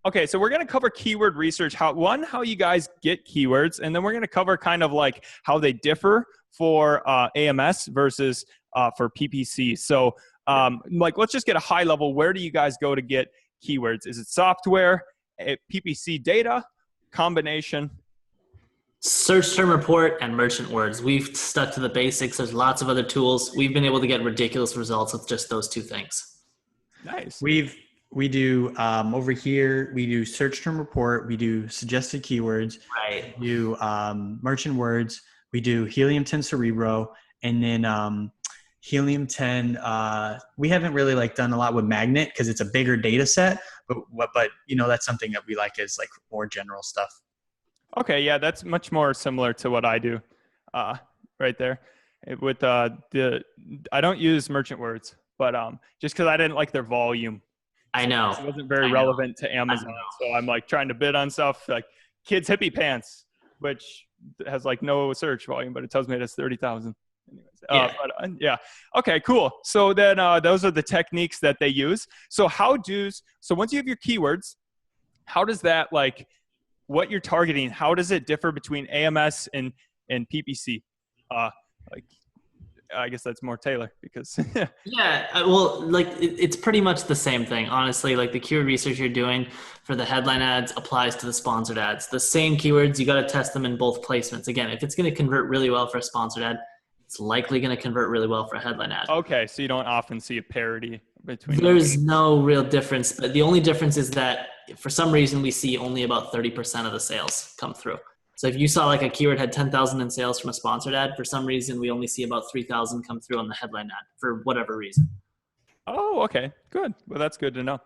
Okay, so we're going to cover keyword research, how you guys get keywords, and then we're going to cover kind of like how they differ for AMS versus for PPC. So like, let's just get a high level. Where do you guys go to get keywords? Is it software, PPC data, combination? Search term report and merchant words. We've stuck to the basics. There's lots of other tools. We've been able to get ridiculous results with just those two things. Nice. We do over here, we do search term report, we do suggested keywords, Right. we do merchant words, we do helium 10 cerebro, and then helium 10 we haven't really like done a lot with magnet because it's a bigger data set, but you know, that's something that we like is like more general stuff. Okay, yeah, that's much more similar to what I do right there. With I don't use merchant words, but just because I didn't like their volume. I know. It wasn't very relevant to Amazon. So I'm like trying to bid on stuff like kids hippie pants, which has like no search volume, but it tells me it's 30,000. Anyways, yeah. Okay, cool. So then those are the techniques that they use. So so once you have your keywords, how does that like what you're targeting, how does it differ between AMS and PPC? Like, I guess that's more Taylor because yeah, well, like it's pretty much the same thing, honestly. Like the keyword research you're doing for the headline ads applies to the sponsored ads. The same keywords, you got to test them in both placements. Again, if it's going to convert really well for a sponsored ad, it's likely going to convert really well for a headline ad. Okay, so you don't often see a parity between There's no real difference, but the only difference is that for some reason we see only about 30% of the sales come through. So if you saw like a keyword had 10,000 in sales from a sponsored ad, for some reason we only see about 3,000 come through on the headline ad for whatever reason. Oh, okay, good. Well, that's good to know.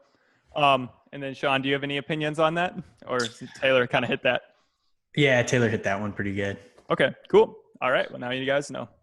And then Sean, do you have any opinions on that, or Taylor kind of hit that? Yeah, Taylor hit that one pretty good. Okay, cool. All right. Well, now you guys know.